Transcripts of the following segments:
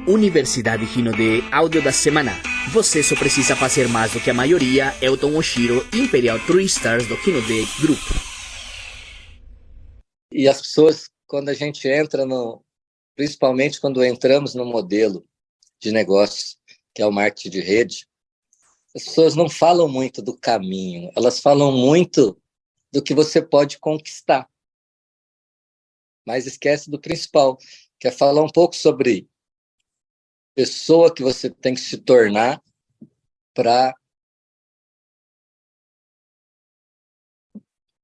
Universidade Hinode, áudio da semana. Você só precisa fazer mais do que a maioria. Eu, Tomoshiro, Imperial 3 Stars do Hinode Group. E as pessoas, quando a gente entra principalmente quando entramos no modelo de negócio, que é o marketing de rede, as pessoas não falam muito do caminho, elas falam muito do que você pode conquistar. Mas esquece do principal, que é falar um pouco sobre pessoa que você tem que se tornar para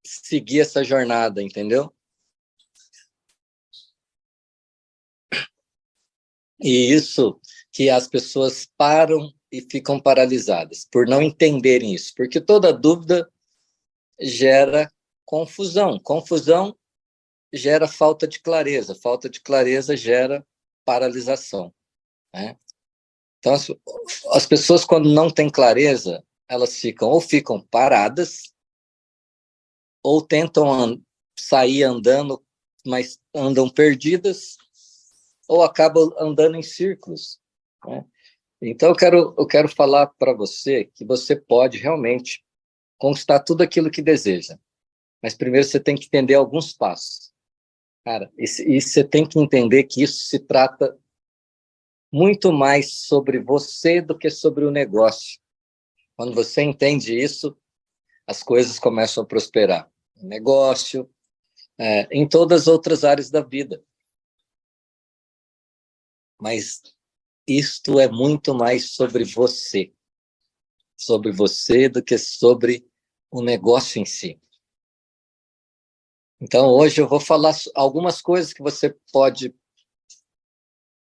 seguir essa jornada, entendeu? E isso que as pessoas param e ficam paralisadas por não entenderem isso, porque toda dúvida gera confusão, confusão gera falta de clareza gera paralisação, né? Então, as pessoas, quando não têm clareza, elas ficam paradas, ou tentam sair andando, mas andam perdidas, ou acabam andando em círculos, né? Então, eu quero falar para você que você pode realmente conquistar tudo aquilo que deseja. Mas primeiro você tem que entender alguns passos. Cara, e você tem que entender que isso se trata muito mais sobre você do que sobre o negócio. Quando você entende isso, as coisas começam a prosperar. No negócio, em todas as outras áreas da vida. Mas isto é muito mais sobre você do que sobre o negócio em si. Então, hoje eu vou falar algumas coisas que você pode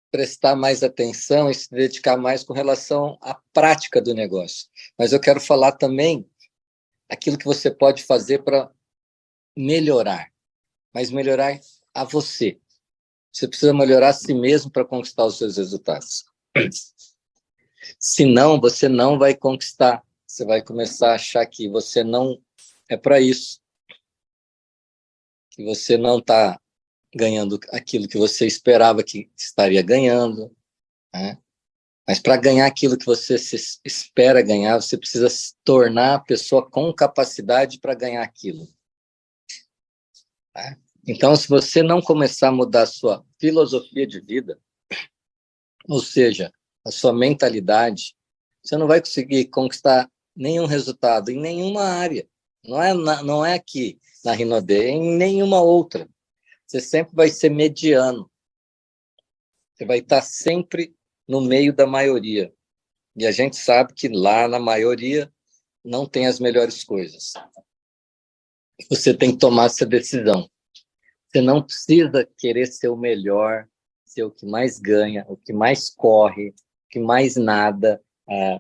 prestar mais atenção e se dedicar mais com relação à prática do negócio. Mas eu quero falar também aquilo que você pode fazer para melhorar, mas melhorar a você. Você precisa melhorar a si mesmo para conquistar os seus resultados. Senão, você não vai conquistar. Você vai começar a achar que você não é para isso. Que você não está ganhando aquilo que você esperava que estaria ganhando, né? Mas para ganhar aquilo que você se espera ganhar, você precisa se tornar a pessoa com capacidade para ganhar aquilo, tá? Então, se você não começar a mudar a sua filosofia de vida, ou seja, a sua mentalidade, você não vai conseguir conquistar nenhum resultado em nenhuma área. Não é aqui na Hinode, é em nenhuma outra. Você sempre vai ser mediano. Você vai estar sempre no meio da maioria. E a gente sabe que lá na maioria não tem as melhores coisas. Você tem que tomar essa decisão. Você não precisa querer ser o melhor, ser o que mais ganha, o que mais corre, o que mais nada,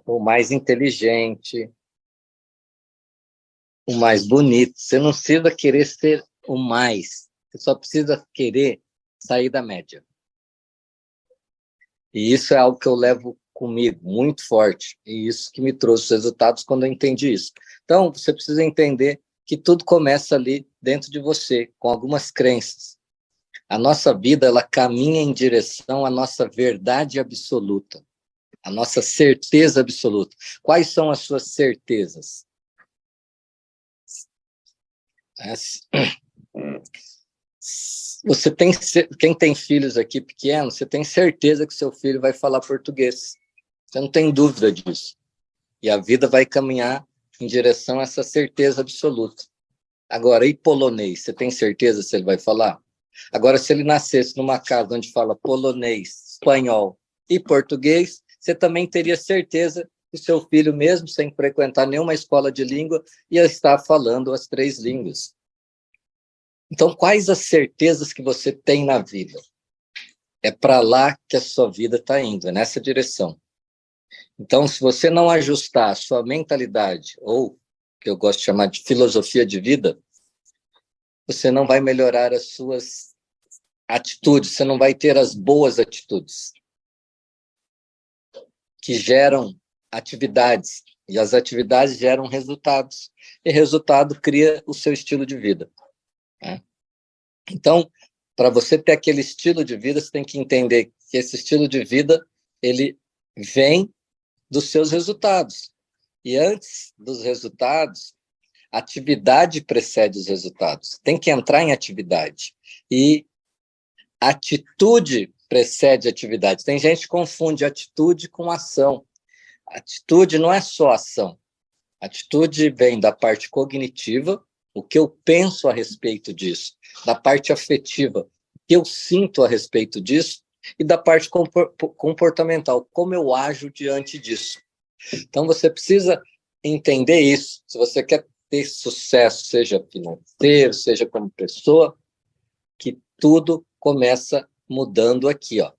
o mais inteligente, o mais bonito. Você não precisa querer ser o mais. Você só precisa querer sair da média. E isso é algo que eu levo comigo, muito forte. E isso que me trouxe resultados quando eu entendi isso. Então, você precisa entender que tudo começa ali dentro de você, com algumas crenças. A nossa vida, ela caminha em direção à nossa verdade absoluta, à nossa certeza absoluta. Quais são as suas certezas? Quem tem filhos aqui pequenos, você tem certeza que seu filho vai falar português. Você não tem dúvida disso. E a vida vai caminhar em direção a essa certeza absoluta. Agora, e polonês? Você tem certeza se ele vai falar? Agora, se ele nascesse numa casa onde fala polonês, espanhol e português, você também teria certeza que seu filho, mesmo sem frequentar nenhuma escola de língua, ia estar falando as 3 línguas. Então, quais as certezas que você tem na vida? É para lá que a sua vida está indo, é nessa direção. Então, se você não ajustar a sua mentalidade, ou que eu gosto de chamar de filosofia de vida, você não vai melhorar as suas atitudes, você não vai ter as boas atitudes que geram atividades, e as atividades geram resultados, e resultado cria o seu estilo de vida, né? Então, para você ter aquele estilo de vida, você tem que entender que esse estilo de vida, ele vem dos seus resultados. E antes dos resultados, atividade precede os resultados. Tem que entrar em atividade. E atitude precede atividade. Tem gente que confunde atitude com ação. Atitude não é só ação. Atitude vem da parte cognitiva, o que eu penso a respeito disso, da parte afetiva, o que eu sinto a respeito disso, e da parte comportamental, como eu ajo diante disso. Então, você precisa entender isso. Se você quer ter sucesso, seja financeiro, seja como pessoa, que tudo começa mudando aqui, ó.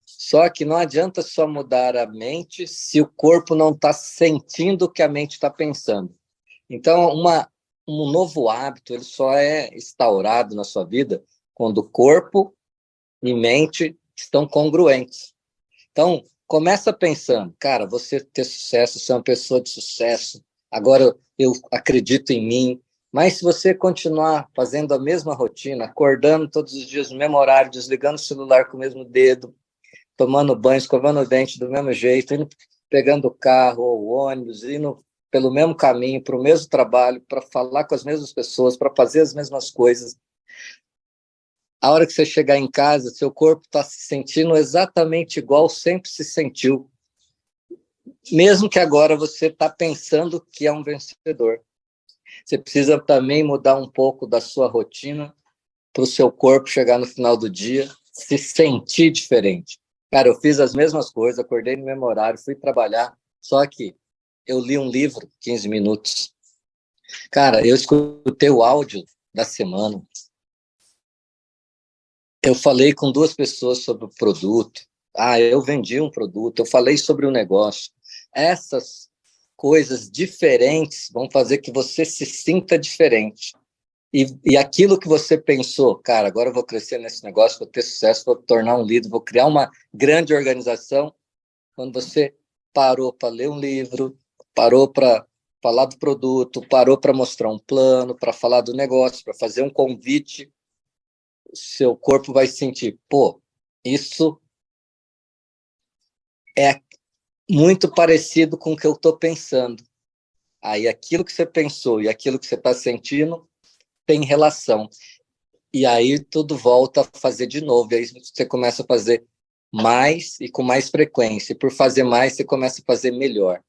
Só que não adianta só mudar a mente se o corpo não está sentindo o que a mente está pensando. Então, um novo hábito, ele só é instaurado na sua vida quando o corpo e mente estão congruentes. Então, começa pensando, cara, você ter sucesso, ser uma pessoa de sucesso, agora eu acredito em mim, mas se você continuar fazendo a mesma rotina, acordando todos os dias no mesmo horário, desligando o celular com o mesmo dedo, tomando banho, escovando o dente do mesmo jeito, indo, pegando o carro ou o ônibus, indo pelo mesmo caminho, para o mesmo trabalho, para falar com as mesmas pessoas, para fazer as mesmas coisas, a hora que você chegar em casa, seu corpo está se sentindo exatamente igual sempre se sentiu. Mesmo que agora você está pensando que é um vencedor. Você precisa também mudar um pouco da sua rotina para o seu corpo chegar no final do dia, se sentir diferente. Cara, eu fiz as mesmas coisas, acordei no mesmo horário, fui trabalhar, só que eu li um livro, 15 minutos. Cara, eu escutei o áudio da semana. Eu falei com 2 pessoas sobre o produto. Eu vendi um produto, eu falei sobre o negócio. Essas coisas diferentes vão fazer que você se sinta diferente. E aquilo que você pensou, cara, agora eu vou crescer nesse negócio, vou ter sucesso, vou tornar um líder, vou criar uma grande organização. Quando você parou para ler um livro, parou para falar do produto, parou para mostrar um plano, para falar do negócio, para fazer um convite, seu corpo vai sentir, pô, isso é muito parecido com o que eu estou pensando. Aí aquilo que você pensou e aquilo que você está sentindo tem relação. E aí tudo volta a fazer de novo. E aí você começa a fazer mais e com mais frequência. E por fazer mais, você começa a fazer melhor.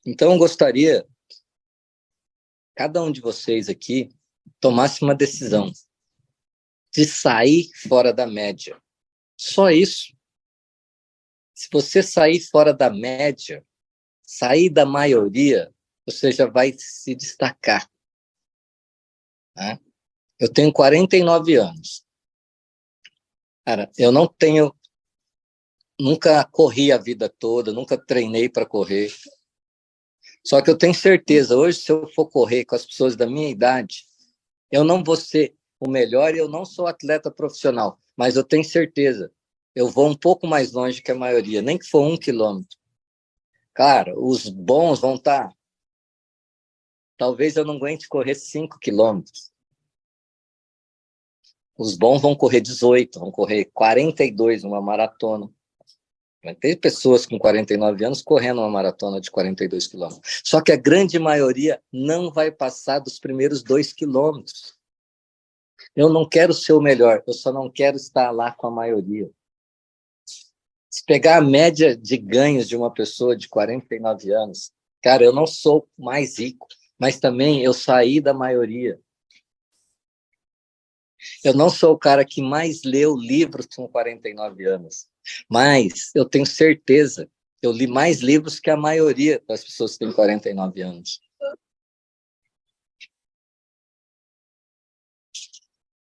Então, eu gostaria que cada um de vocês aqui tomasse uma decisão de sair fora da média. Só isso. Se você sair fora da média, sair da maioria, você já vai se destacar. Né? Eu tenho 49 anos. Cara, eu não tenho... Nunca corri a vida toda, nunca treinei para correr. Só que eu tenho certeza, hoje, se eu for correr com as pessoas da minha idade, eu não vou ser o melhor e eu não sou atleta profissional, mas eu tenho certeza, eu vou um pouco mais longe que a maioria, nem que for 1 quilômetro. Cara, os bons vão estar... Talvez eu não aguente correr 5 quilômetros. Os bons vão correr 18, vão correr 42 numa maratona. Vai ter pessoas com 49 anos correndo uma maratona de 42 quilômetros. Só que a grande maioria não vai passar dos primeiros 2 quilômetros. Eu não quero ser o melhor, eu só não quero estar lá com a maioria. Se pegar a média de ganhos de uma pessoa de 49 anos, cara, eu não sou mais rico, mas também eu saí da maioria. Eu não sou o cara que mais leu livros com 49 anos, mas eu tenho certeza, eu li mais livros que a maioria das pessoas que têm 49 anos.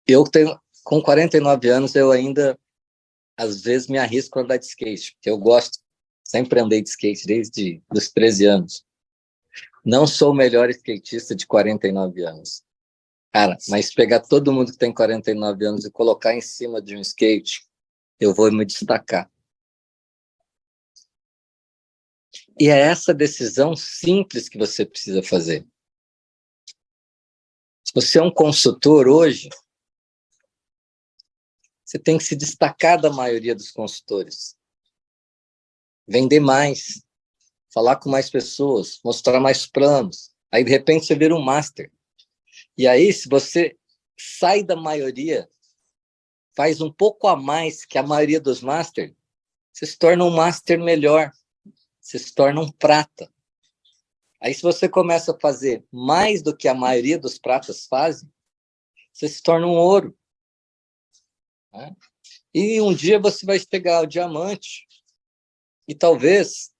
Eu tenho, com 49 anos, eu ainda, às vezes, me arrisco a andar de skate, porque eu gosto, sempre andei de skate desde os 13 anos. Não sou o melhor skatista de 49 anos. Cara, mas pegar todo mundo que tem 49 anos e colocar em cima de um skate, eu vou me destacar. E é essa decisão simples que você precisa fazer. Se você é um consultor hoje, Você tem que se destacar da maioria dos consultores. Vender mais, falar com mais pessoas, mostrar mais planos. Aí, de repente, você vira um master. E aí, se você sai da maioria, faz um pouco a mais que a maioria dos masters, você se torna um master melhor. Você se torna um prata. Aí, se você começa a fazer mais do que a maioria dos pratas fazem, você se torna um ouro. Né? E um dia você vai pegar o diamante. E talvez,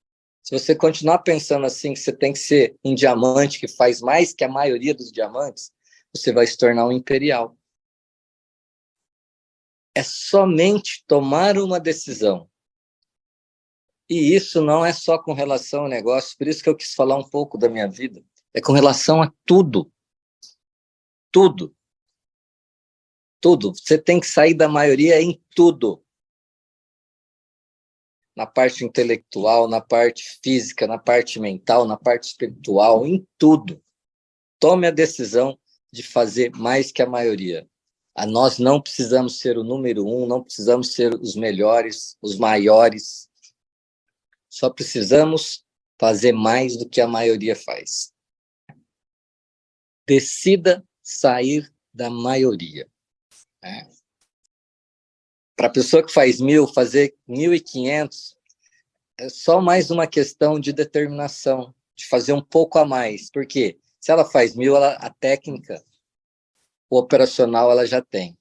se você continuar pensando assim, que você tem que ser um diamante que faz mais que a maioria dos diamantes, você vai se tornar um imperial. É somente tomar uma decisão. E isso não é só com relação ao negócio, por isso que eu quis falar um pouco da minha vida. É com relação a tudo. Tudo. Tudo. Você tem que sair da maioria em tudo. Na parte intelectual, na parte física, na parte mental, na parte espiritual, em tudo. Tome a decisão de fazer mais que a maioria. Nós não precisamos ser o número 1, não precisamos ser os melhores, os maiores. Só precisamos fazer mais do que a maioria faz. Decida sair da maioria. Né? Para a pessoa que faz 1.000, fazer 1.500, é só mais uma questão de determinação, de fazer um pouco a mais. Por quê? Se ela faz 1.000, a técnica, o operacional, ela já tem.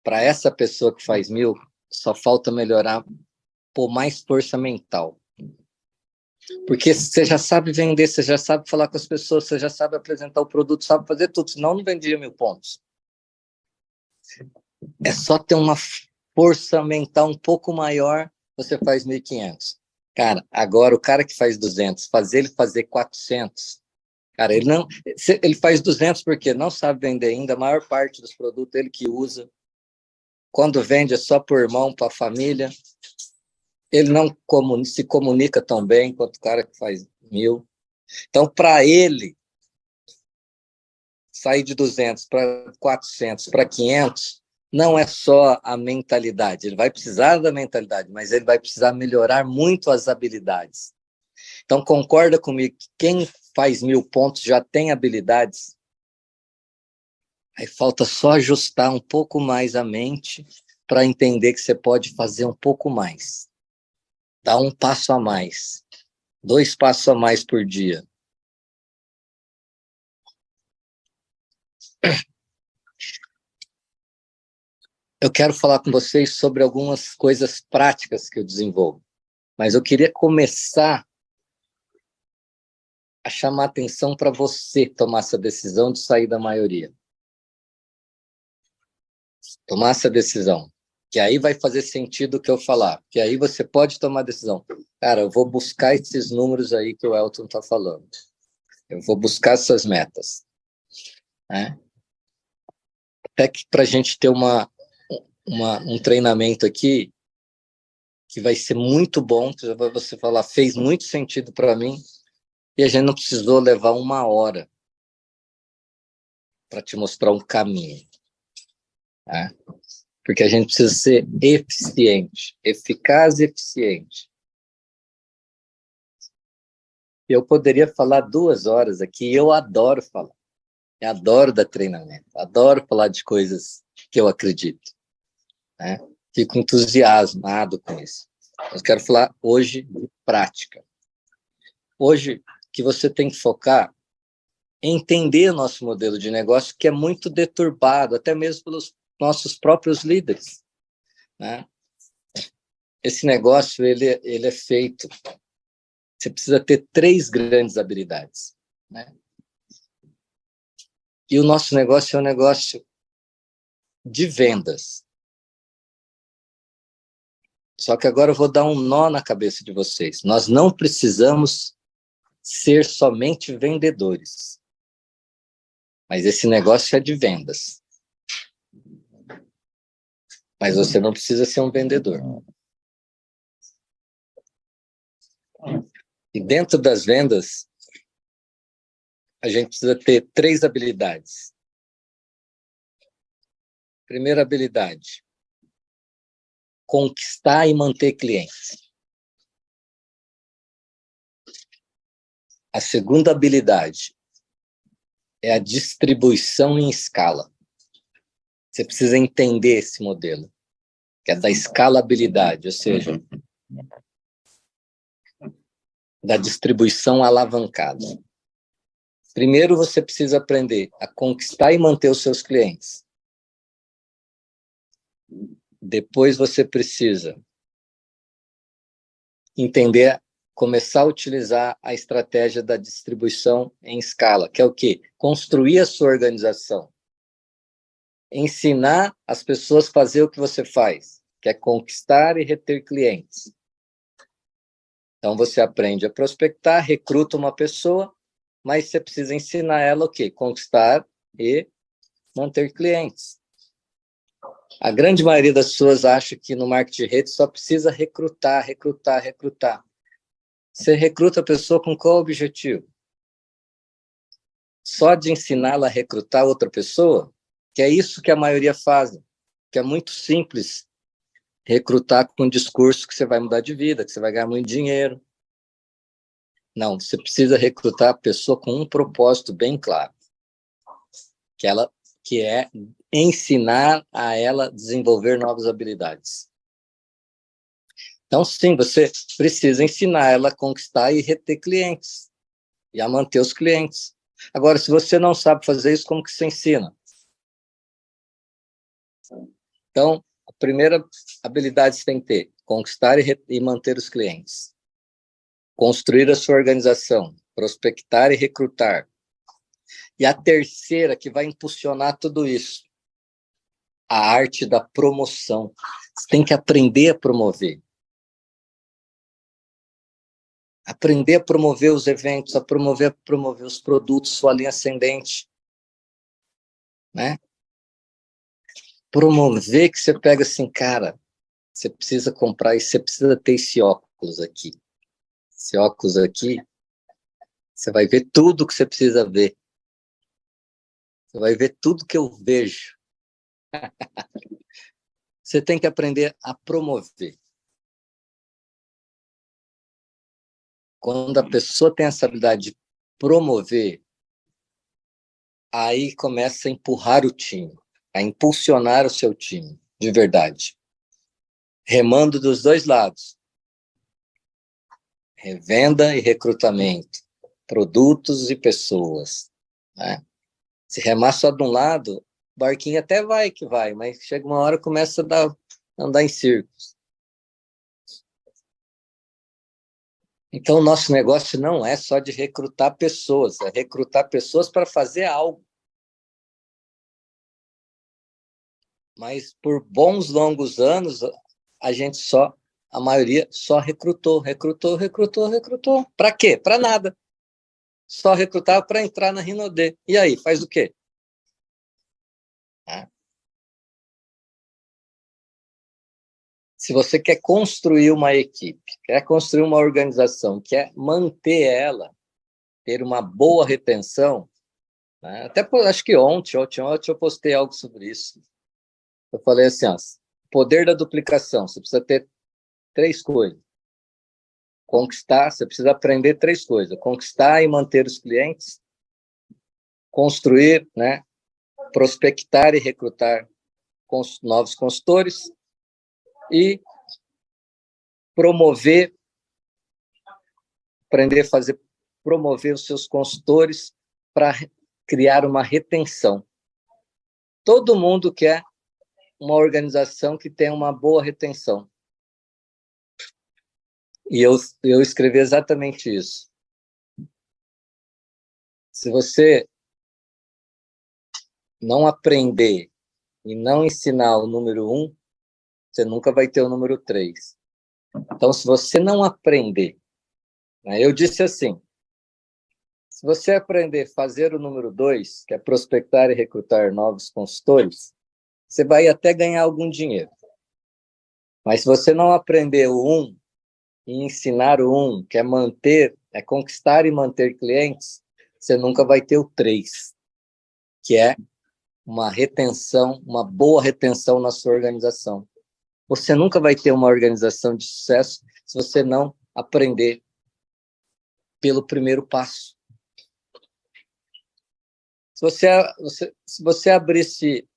Para essa pessoa que faz 1.000, só falta melhorar, pôr mais força mental. Porque você já sabe vender, você já sabe falar com as pessoas, você já sabe apresentar o produto, sabe fazer tudo, senão não vendia 1.000 pontos. É só ter uma força mental um pouco maior, você faz 1.500. Cara, agora o cara que faz 200, fazer ele fazer 400, cara, ele faz 200 porque não sabe vender ainda, a maior parte dos produtos ele que usa. Quando vende é só por irmão, para a família. Ele não se comunica tão bem quanto o cara que faz 1.000. Então, para ele sair de 200 para 400, para 500, não é só a mentalidade. Ele vai precisar da mentalidade, mas ele vai precisar melhorar muito as habilidades. Então, concorda comigo que quem faz 1.000 pontos já tem habilidades? Aí falta só ajustar um pouco mais a mente para entender que você pode fazer um pouco mais. Dá um passo a mais. 2 passos a mais por dia. Eu quero falar com vocês sobre algumas coisas práticas que eu desenvolvo. Mas eu queria começar a chamar atenção para você tomar essa decisão de sair da maioria. Tomar essa decisão. Que aí vai fazer sentido o que eu falar. Que aí você pode tomar a decisão. Cara, eu vou buscar esses números aí que o Elton está falando. Eu vou buscar essas metas. Né? Até que para a gente ter um treinamento aqui que vai ser muito bom, que você falar, fez muito sentido para mim, e a gente não precisou levar 1 hora para te mostrar um caminho. Né? Porque a gente precisa ser eficiente, eficaz e eficiente. Eu poderia falar 2 horas aqui, eu adoro falar. Eu adoro dar treinamento, adoro falar de coisas que eu acredito. Né? Fico entusiasmado com isso. Eu quero falar hoje de prática. Hoje, que você tem que focar em entender o nosso modelo de negócio, que é muito deturbado, até mesmo pelos nossos próprios líderes. Né? Esse negócio, ele é feito. Você precisa ter 3 grandes habilidades. Né? E o nosso negócio é um negócio de vendas. Só que agora eu vou dar um nó na cabeça de vocês. Nós não precisamos ser somente vendedores. Mas esse negócio é de vendas. Mas você não precisa ser um vendedor. E dentro das vendas, a gente precisa ter 3 habilidades. Primeira habilidade, conquistar e manter clientes. A segunda habilidade é a distribuição em escala. Você precisa entender esse modelo, que é da escalabilidade, ou seja, da distribuição alavancada. Primeiro, você precisa aprender a conquistar e manter os seus clientes. Depois, você precisa entender, começar a utilizar a estratégia da distribuição em escala, que é o quê? Construir a sua organização. Ensinar as pessoas a fazer o que você faz, que é conquistar e reter clientes. Então, você aprende a prospectar, recruta uma pessoa, mas você precisa ensinar ela o quê? Conquistar e manter clientes. A grande maioria das pessoas acha que no marketing de rede só precisa recrutar. Você recruta a pessoa com qual objetivo? Só de ensiná-la a recrutar outra pessoa? Que é isso que a maioria faz, que é muito simples recrutar com um discurso que você vai mudar de vida, que você vai ganhar muito dinheiro. Não, você precisa recrutar a pessoa com um propósito bem claro, que é ensinar a ela a desenvolver novas habilidades. Então, sim, você precisa ensinar ela a conquistar e reter clientes, e a manter os clientes. Agora, se você não sabe fazer isso, como que você ensina? Então, a primeira habilidade que você tem que ter, conquistar e manter os clientes. Construir a sua organização, prospectar e recrutar. E a terceira, que vai impulsionar tudo isso, a arte da promoção. Você tem que aprender a promover. Aprender a promover os eventos, a promover os produtos, sua linha ascendente. Né? Promover que você pega assim, cara, você precisa comprar e você precisa ter esse óculos aqui. Esse óculos aqui, você vai ver tudo que você precisa ver. Você vai ver tudo que eu vejo. Você tem que aprender a promover. Quando a pessoa tem essa habilidade de promover, aí começa a empurrar o time, a impulsionar o seu time, de verdade. Remando dos dois lados. Revenda e recrutamento. Produtos e pessoas. Né? Se remar só de um lado, o barquinho até vai que vai, mas chega uma hora e começa a andar em círculos. Então, o nosso negócio não é só de recrutar pessoas, é recrutar pessoas para fazer algo. Mas por bons, longos anos, a maioria só recrutou. Para quê? Para nada. Só recrutava para entrar na Rinode. E aí, faz o quê? Se você quer construir uma equipe, quer construir uma organização, quer manter ela, ter uma boa retenção, né? Até acho que ontem eu postei algo sobre isso. Eu falei assim, ó, poder da duplicação, você precisa ter 3 coisas. Conquistar, você precisa aprender 3 coisas. Conquistar e manter os clientes, construir, né? Prospectar e recrutar novos consultores e promover, aprender a promover os seus consultores para criar uma retenção. Todo mundo quer uma organização que tenha uma boa retenção. E eu escrevi exatamente isso. Se você não aprender e não ensinar o número 1, você nunca vai ter o número 3. Então, se você não aprender, né, eu disse assim, se você aprender a fazer o número 2, que é prospectar e recrutar novos consultores, você vai até ganhar algum dinheiro. Mas se você não aprender o 1 e ensinar o 1, que é conquistar e manter clientes, você nunca vai ter o 3, que é uma retenção, uma boa retenção na sua organização. Você nunca vai ter uma organização de sucesso se você não aprender pelo primeiro passo. Se você abrisse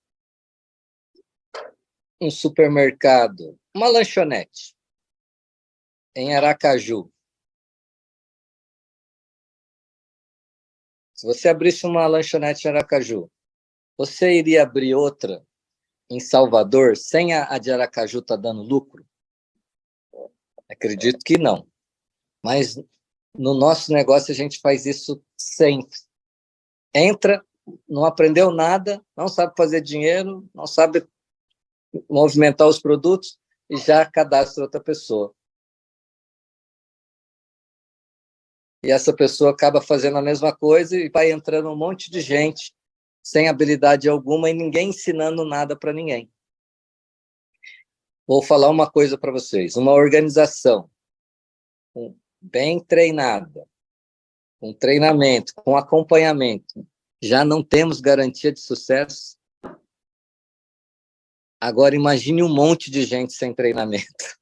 um supermercado, uma lanchonete, em Aracaju, se você abrisse uma lanchonete em Aracaju, você iria abrir outra em Salvador sem a de Aracaju estar dando lucro? Acredito que não. Mas no nosso negócio a gente faz isso sempre. Entra, não aprendeu nada, não sabe fazer dinheiro, não sabe movimentar os produtos e já cadastra outra pessoa. E essa pessoa acaba fazendo a mesma coisa e vai entrando um monte de gente sem habilidade alguma e ninguém ensinando nada para ninguém. Vou falar uma coisa para vocês. Uma organização bem treinada, com treinamento, com acompanhamento, já não temos garantia de sucesso. Agora imagine um monte de gente sem treinamento.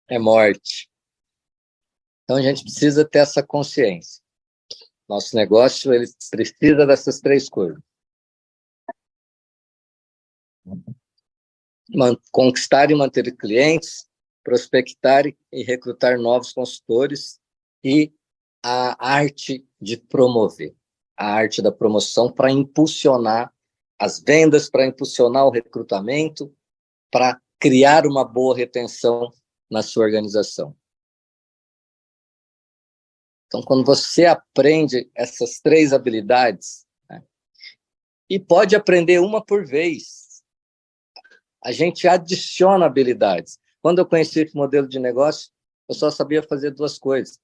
É morte. Então a gente precisa ter essa consciência. Nosso negócio ele precisa dessas três coisas. Conquistar e manter clientes, prospectar e recrutar novos consultores e a arte de promover, a arte da promoção para impulsionar as vendas, para impulsionar o recrutamento, para criar uma boa retenção na sua organização. Então, quando você aprende essas três habilidades, né, e pode aprender uma por vez, a gente adiciona habilidades. Quando eu conheci esse modelo de negócio, eu só sabia fazer duas coisas: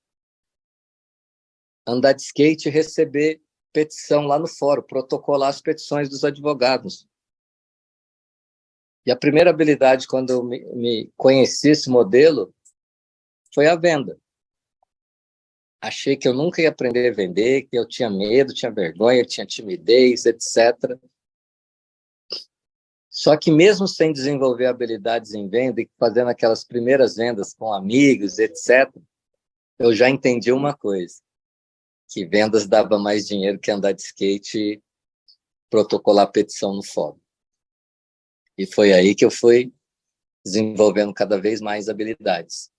andar de skate e receber petição lá no fórum, protocolar as petições dos advogados. E a primeira habilidade, quando eu me conheci esse modelo, foi a venda. Achei que eu nunca ia aprender a vender, que eu tinha medo, tinha vergonha, tinha timidez, etc. Só que mesmo sem desenvolver habilidades em venda e fazendo aquelas primeiras vendas com amigos, etc., eu já entendi uma coisa: que vendas dava mais dinheiro que andar de skate e protocolar petição no fórum. E foi aí que eu fui desenvolvendo cada vez mais habilidades.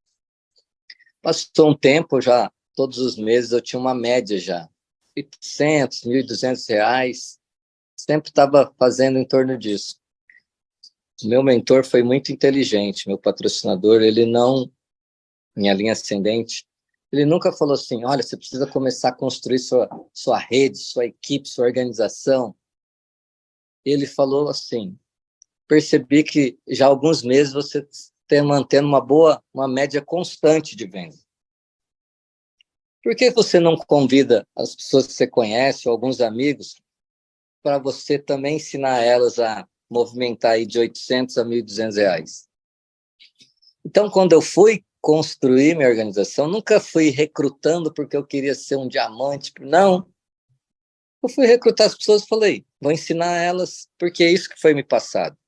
Passou um tempo, já todos os meses eu tinha uma média já, R$800, R$1.200, sempre estava fazendo em torno disso. Meu mentor foi muito inteligente, meu patrocinador, ele não, minha linha ascendente, ele nunca falou assim: olha, você precisa começar a construir sua rede, sua equipe, sua organização. Ele falou assim: percebi que já há alguns meses você está mantendo uma média constante de venda. Por que você não convida as pessoas que você conhece, ou alguns amigos, para você também ensinar elas a movimentar aí de R$800 a R$1.200? Então, quando eu fui construir minha organização, nunca fui recrutando porque eu queria ser um diamante, não. Eu fui recrutar as pessoas e falei: vou ensinar elas, porque é isso que foi me passado.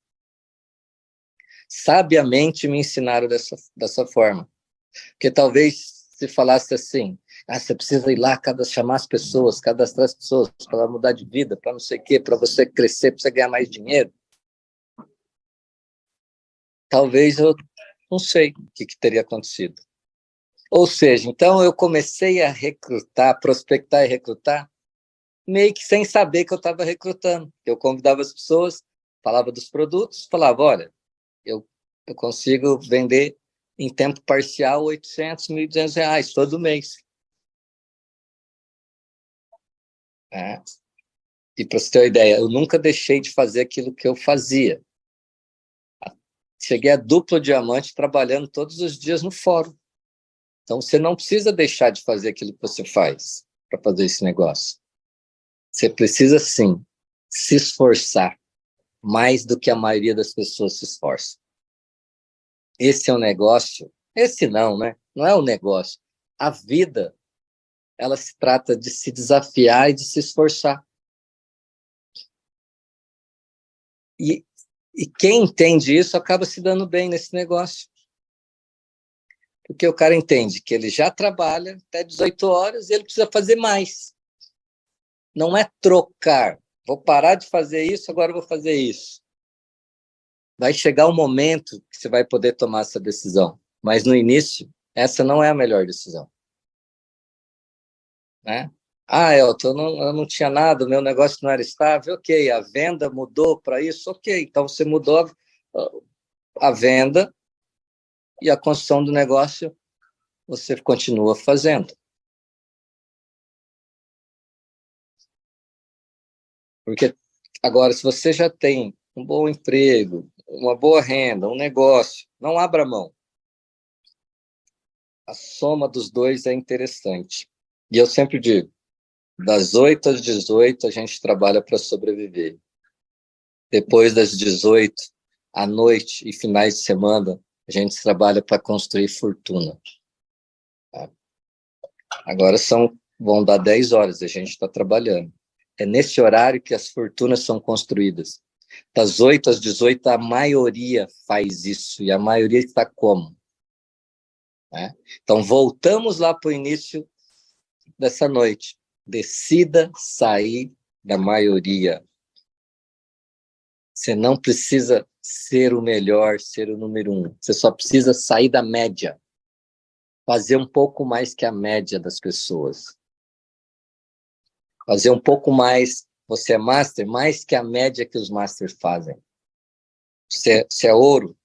Sabiamente me ensinaram dessa forma. Porque talvez se falasse assim: você precisa ir lá, chamar as pessoas, cadastrar as pessoas para mudar de vida, para não sei o quê, para você crescer, para você ganhar mais dinheiro. Talvez eu não sei o que teria acontecido. Ou seja, então eu comecei a recrutar, prospectar e recrutar, meio que sem saber que eu estava recrutando. Eu convidava as pessoas, falava dos produtos, falava: olha, eu consigo vender em tempo parcial R$800, R$1.200 todo mês. E para você ter uma ideia, eu nunca deixei de fazer aquilo que eu fazia. Cheguei a duplo diamante trabalhando todos os dias no fórum. Então, você não precisa deixar de fazer aquilo que você faz para fazer esse negócio. Você precisa, sim, se esforçar mais do que a maioria das pessoas se esforça. Esse é um negócio. Esse não, né? Não é um negócio. A vida, ela se trata de se desafiar e de se esforçar. E E quem entende isso acaba se dando bem nesse negócio. Porque o cara entende que ele já trabalha até 18 horas e ele precisa fazer mais. Não é trocar. Vou parar de fazer isso, agora vou fazer isso. Vai chegar o momento que você vai poder tomar essa decisão. Mas no início, essa não é a melhor decisão. Né? Ah, Elton, eu não tinha nada, o meu negócio não era estável. Ok, a venda mudou para isso? Ok, então você mudou a venda e a construção do negócio você continua fazendo. Porque agora, se você já tem um bom emprego, uma boa renda, um negócio, não abra mão. A soma dos dois é interessante. E eu sempre digo, das 8 às 18 a gente trabalha para sobreviver. Depois das 18, à noite e finais de semana, a gente trabalha para construir fortuna. Agora vão dar 10 horas, a gente está trabalhando. É nesse horário que as fortunas são construídas. Das 8 às 18, a maioria faz isso. E a maioria está como? Né? Então, voltamos lá para o início dessa noite. Decida sair da maioria. Você não precisa ser o melhor, ser o número 1. Você só precisa sair da média. Fazer um pouco mais que a média das pessoas. Fazer um pouco mais. Você é master, mais que a média que os masters fazem. Se é ouro,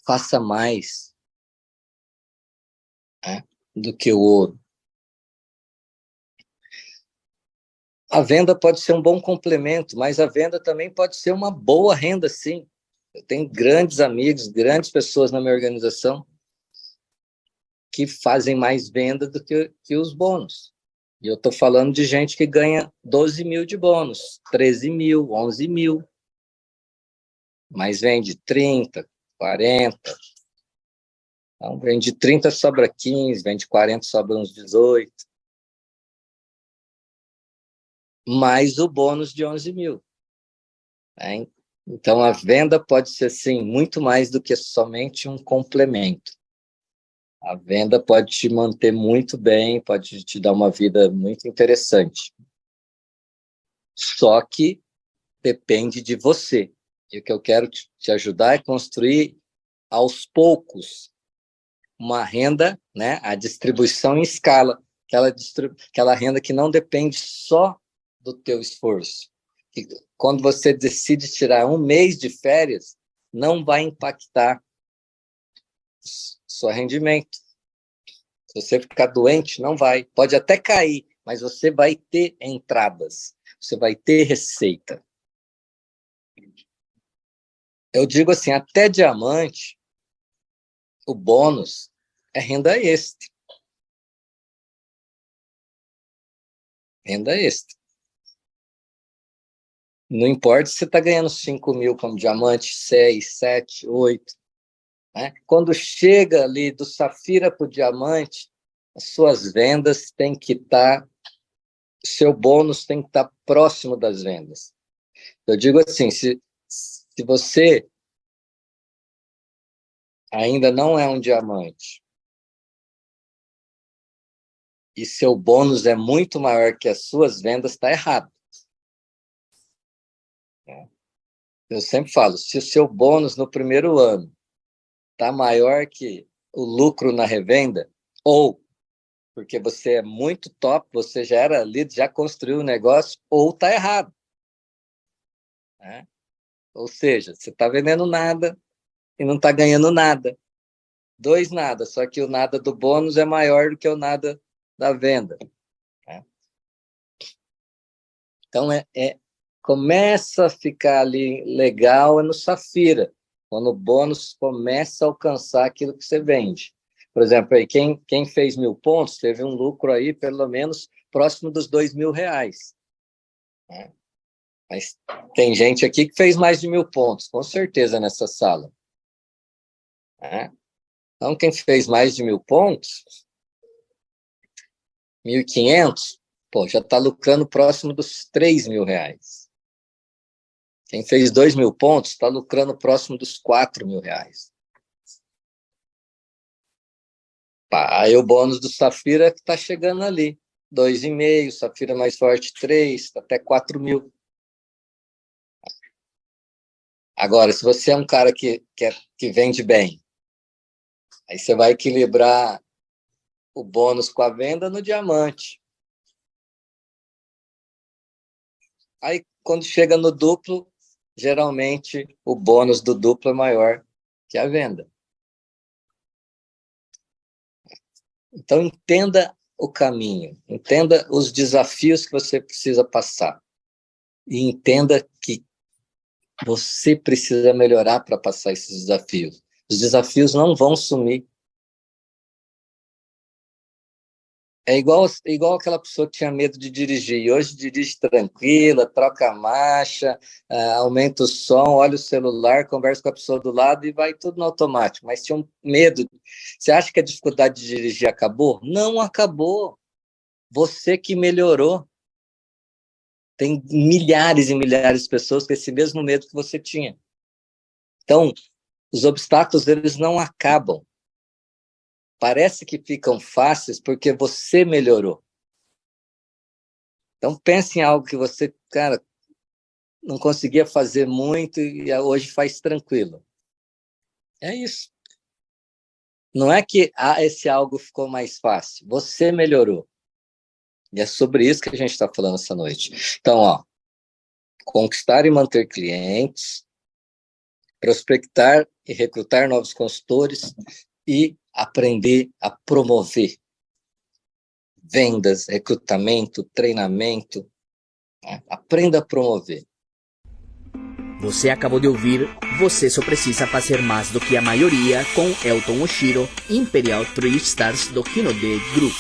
faça mais, né, do que o ouro. A venda pode ser um bom complemento, mas a venda também pode ser uma boa renda, sim. Eu tenho grandes amigos, grandes pessoas na minha organização que fazem mais venda do que os bônus. E eu estou falando de gente que ganha 12 mil de bônus, 13 mil, 11 mil. Mas vende 30, 40. Então, vende 30, sobra 15, vende 40, sobra uns 18. Mais o bônus de 11 mil. Né? Então, a venda pode ser, sim, muito mais do que somente um complemento. A venda pode te manter muito bem, pode te dar uma vida muito interessante. Só que depende de você. E o que eu quero te ajudar é construir, aos poucos, uma renda, né, a distribuição em escala, aquela renda que não depende só do teu esforço. Que quando você decide tirar um mês de férias, não vai impactar seu rendimento. Se você ficar doente, não vai. Pode até cair, mas você vai ter entradas, você vai ter receita. Eu digo assim, até diamante, o bônus é renda extra. Renda extra. Não importa se você está ganhando 5 mil como diamante, 6, 7, 8. Né? Quando chega ali do safira para o diamante, as suas vendas têm que estar, seu bônus tem que estar próximo das vendas. Eu digo assim, se você ainda não é um diamante e seu bônus é muito maior que as suas vendas, está errado. Eu sempre falo, se o seu bônus no primeiro ano está maior que o lucro na revenda, ou porque você é muito top, você já era líder, já construiu o negócio, ou está errado. Né? Ou seja, você está vendendo nada e não está ganhando nada. 2 nada, só que o nada do bônus é maior do que o nada da venda. Né? Então, começa a ficar ali legal no safira, quando o bônus começa a alcançar aquilo que você vende. Por exemplo, aí, quem fez 1.000 pontos teve um lucro aí, pelo menos, próximo dos R$ 2.000. Né? Mas tem gente aqui que fez mais de 1.000 pontos, com certeza, nessa sala. Né? Então, quem fez mais de 1.000 pontos, 1.500, pô, já está lucrando próximo dos R$ 3.000. Quem fez 2.000 pontos está lucrando próximo dos R$ 4.000. Aí o bônus do Safira está chegando ali. 2,5, Safira mais forte 3, até 4.000. Agora, se você é um cara que vende bem, aí você vai equilibrar o bônus com a venda no diamante. Aí, quando chega no duplo, geralmente o bônus do duplo é maior que a venda. Então, entenda o caminho, entenda os desafios que você precisa passar e entenda que você precisa melhorar para passar esses desafios. Os desafios não vão sumir. É igual aquela pessoa que tinha medo de dirigir. E hoje dirige tranquila, troca a marcha, aumenta o som, olha o celular, conversa com a pessoa do lado e vai tudo no automático. Mas tinha um medo. Você acha que a dificuldade de dirigir acabou? Não acabou. Você que melhorou. Tem milhares e milhares de pessoas com esse mesmo medo que você tinha. Então, os obstáculos, eles não acabam. Parece que ficam fáceis porque você melhorou. Então, pense em algo que você, cara, não conseguia fazer muito e hoje faz tranquilo. É isso. Não é que esse algo ficou mais fácil. Você melhorou. E é sobre isso que a gente está falando essa noite. Então, conquistar e manter clientes, prospectar e recrutar novos consultores e aprender a promover vendas, recrutamento, treinamento. Aprenda a promover. Você acabou de ouvir Você Só Precisa Fazer Mais do que a Maioria com Elton Oshiro, Imperial 3 Stars do Hinode Group.